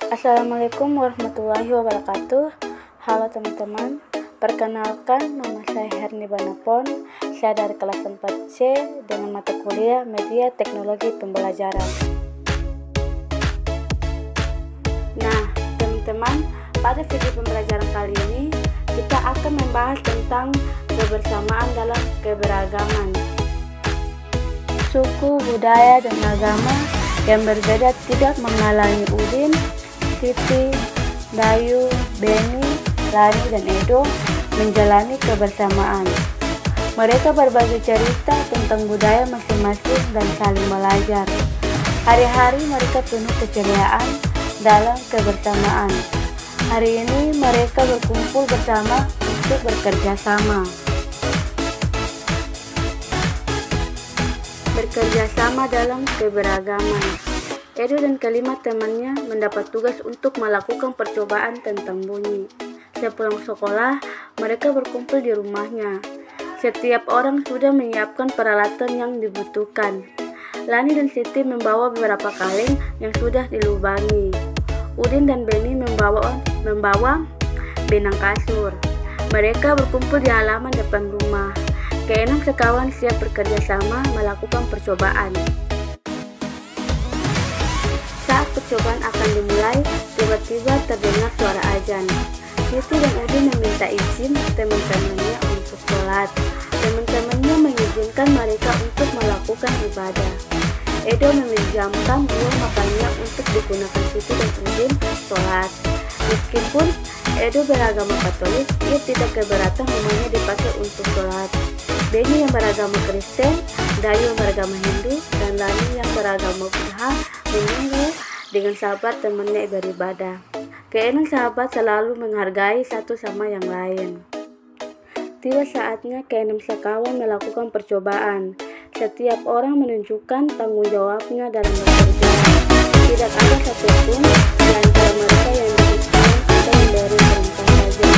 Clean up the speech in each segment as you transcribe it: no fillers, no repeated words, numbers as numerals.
Assalamualaikum warahmatullahi wabarakatuh. Halo teman-teman, perkenalkan nama saya Herni Banapon. Saya dari kelas 4C dengan mata kuliah Media Teknologi Pembelajaran. Nah, teman-teman, pada video pembelajaran kali ini kita akan membahas tentang kebersamaan dalam keberagaman. Suku, budaya, dan agama yang berbeda tidak menghalangi Udin, Siti, Dayu, Beni, Lani, dan Edo menjalani kebersamaan. Mereka berbagi cerita tentang budaya masing-masing dan saling belajar. Hari-hari mereka penuh keceriaan dalam kebersamaan. Hari ini mereka berkumpul bersama untuk bekerja sama. Bekerja sama dalam keberagaman. Edo dan kelima temannya mendapat tugas untuk melakukan percobaan tentang bunyi. Sepulang sekolah, mereka berkumpul di rumahnya. Setiap orang sudah menyiapkan peralatan yang dibutuhkan. Lani dan Siti membawa beberapa kaleng yang sudah dilubangi. Udin dan Beni membawa benang kasur. Mereka berkumpul di halaman depan rumah. Keenam sekawan siap bekerja sama melakukan percobaan. Saat percobaan akan dimulai, tiba-tiba terdengar suara azan. Siti dan Udin meminta izin teman-temannya untuk sholat. Teman-temannya mengizinkan mereka untuk melakukan ibadah. Edo meminjamkan uang makannya untuk digunakan Siti dan Udin sholat. Meskipun Edo beragama Katolik, ia tidak keberatan rumahnya dipakai untuk sholat. Beni yang beragama Kristen, Dayu yang beragama Hindu, dan Lani yang beragama Buddha menunggu dengan sabar temannya beribadah. Keenam sahabat selalu menghargai satu sama yang lain. Tiba saatnya keenam sekawan melakukan percobaan. Setiap orang menunjukkan tanggung jawabnya dalam bekerja. Tidak ada satupun di antara mereka yang diizinkan atau memberi perintah saja.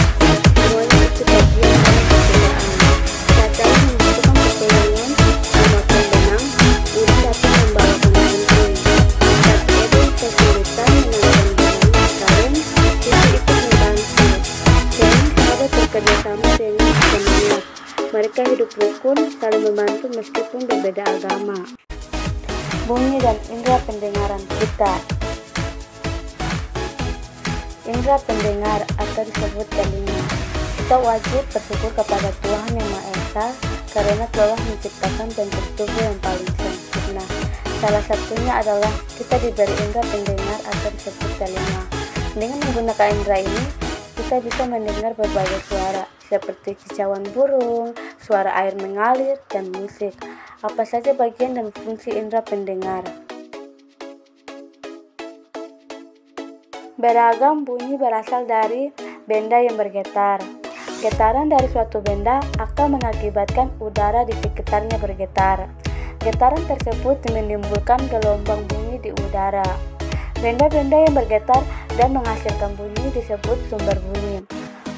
Semuanya ikut bagian dalam percobaan. Saat saya membutuhkan pertolongan memotong benang, Udin datang membawakan gunting. Saat Edo kesulitan menangkan benang kaleng, Siti ikut membantu. Dan sahabat bekerja sama dengan semangat. Mereka hidup rukun, saling membantu meskipun berbeda agama. Bunyi dan indera pendengaran kita. Indera pendengar atau disebut telinga. Kita wajib bersyukur kepada Tuhan Yang Maha Esa karena telah menciptakan bentuk tubuh yang paling sempurna. Salah satunya adalah kita diberi indera pendengar atau disebut telinga. Dengan menggunakan indera ini, kita bisa mendengar berbagai suara seperti kicauan burung, suara air mengalir, dan musik. Apa saja bagian dan fungsi indera pendengar? Beragam bunyi berasal dari benda yang bergetar. Getaran dari suatu benda akan mengakibatkan udara di sekitarnya bergetar. Getaran tersebut menimbulkan gelombang bunyi di udara. Benda-benda yang bergetar dan menghasilkan bunyi disebut sumber bunyi.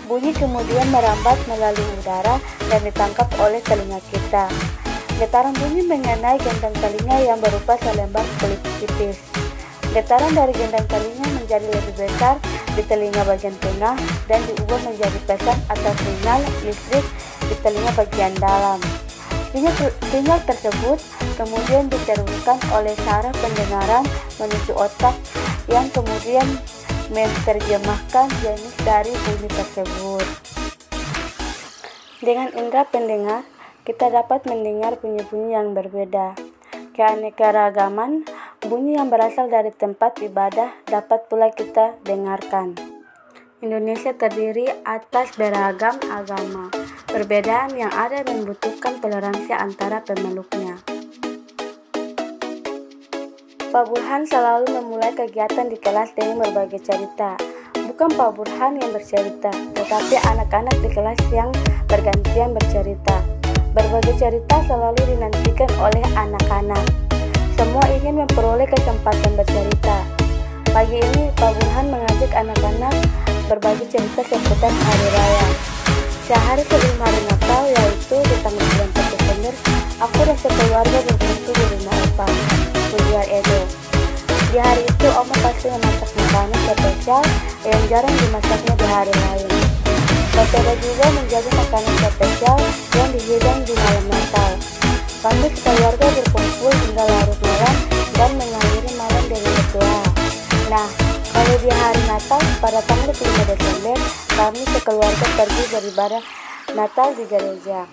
Bunyi kemudian merambat melalui udara dan ditangkap oleh telinga kita. Getaran bunyi mengenai gendang telinga yang berupa selembar kulit tipis. Getaran dari gendang telinga menjadi lebih besar di telinga bagian tengah dan diubah menjadi pesan atau sinyal listrik di telinga bagian dalam. Sinyal tersebut kemudian diteruskan oleh saraf pendengaran menuju otak yang kemudian menerjemahkan jenis dari bunyi tersebut. Dengan indera pendengar, kita dapat mendengar bunyi-bunyi yang berbeda. Keanekaragaman bunyi yang berasal dari tempat ibadah dapat pula kita dengarkan. Indonesia terdiri atas beragam agama. Perbedaan yang ada membutuhkan toleransi antara pemeluknya. Pak Burhan selalu memulai kegiatan di kelas dengan berbagai cerita. Bukan Pak Burhan yang bercerita, tetapi anak-anak di kelas yang bergantian bercerita. Berbagai cerita selalu dinantikan oleh anak-anak. Semua ingin memperoleh kesempatan bercerita. Pagi ini Pak Burhan mengajak anak-anak berbagi cerita seputar hari raya. Sehari sebelum hari Natal, yaitu di tanggal 9 September, aku dan sekeluarga berkumpul di rumah Opa, tujuan Edo. Di hari itu Oma pasti memasak makanan spesial yang jarang dimasaknya di hari lain. Berbeda juga menjadi makanan spesial yang dihidang di malam Natal. Kami sekeluarga berkumpul hingga larut malam dan mengakhiri malam dengan berdoa. Nah, kalau di hari Natal pada tanggal 5 Desember, kami sekeluarga pergi beribadah Natal di gereja.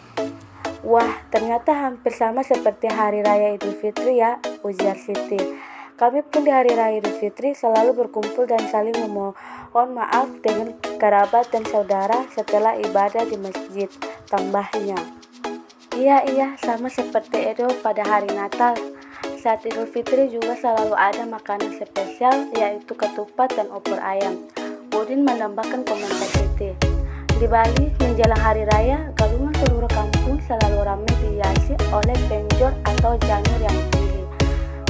Wah, ternyata hampir sama seperti hari raya Idul Fitri ya, ujar Siti. Kami pun di hari raya Idul Fitri selalu berkumpul dan saling memohon maaf dengan kerabat dan saudara setelah ibadah di masjid, tambahnya. Iya, sama seperti itu pada hari Natal. Saat Idul Fitri juga selalu ada makanan spesial, yaitu ketupat dan opor ayam. Udin menambahkan komentar Siti. Di Bali, menjelang hari raya, galungan seluruh kampung selalu ramai dihiasi oleh penjor atau janur yang tinggi.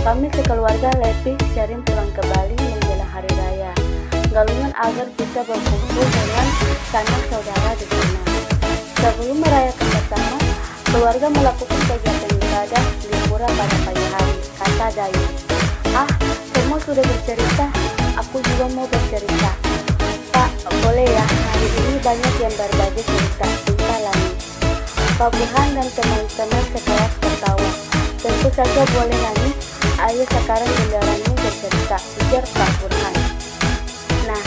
Kami sekeluarga lebih sering pulang ke Bali menjelang hari raya. Galungan agar bisa berkumpul dengan sanak saudara di sana. Sebelum merayakan bersama, keluarga melakukan kegiatan ibadah di pura pada pagi hari, kata Dayu. Semua sudah bercerita, aku juga mau bercerita. Pak, boleh ya, hari ini banyak yang berbagi cerita, Lani. Pak Burhan dan teman-teman sekelas tertawa. Tentu saja boleh Lani, ayo sekarang giliranmu bercerita, ujar Pak Burhan. Nah,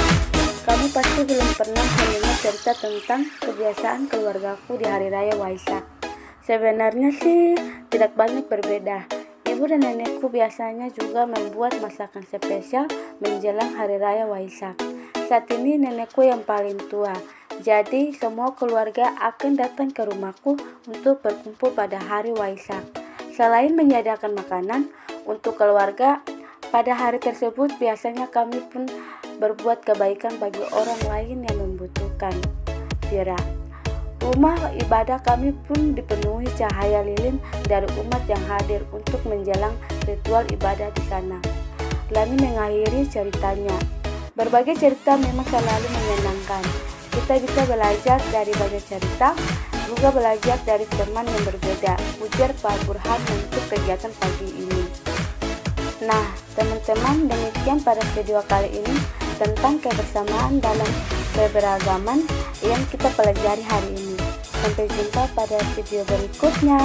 kamu pasti belum pernah mendengar cerita tentang kebiasaan keluargaku di hari raya Waisak. Sebenarnya sih tidak banyak berbeda. Ibu dan nenekku biasanya juga membuat masakan spesial menjelang hari raya Waisak. Saat ini nenekku yang paling tua, jadi semua keluarga akan datang ke rumahku untuk berkumpul pada hari Waisak. Selain menyediakan makanan untuk keluarga, pada hari tersebut biasanya kami pun berbuat kebaikan bagi orang lain yang membutuhkan. Vira, rumah ibadah kami pun dipenuhi cahaya lilin dari umat yang hadir untuk menjelang ritual ibadah di sana. Lani mengakhiri ceritanya. Berbagai cerita memang selalu menyenangkan. Kita bisa belajar dari banyak cerita, juga belajar dari teman yang berbeda, ujar Pak Burhan untuk kegiatan pagi ini. Nah, teman-teman, demikian pada video kali ini tentang kebersamaan dalam keberagaman yang kita pelajari hari ini. Sampai jumpa pada video berikutnya.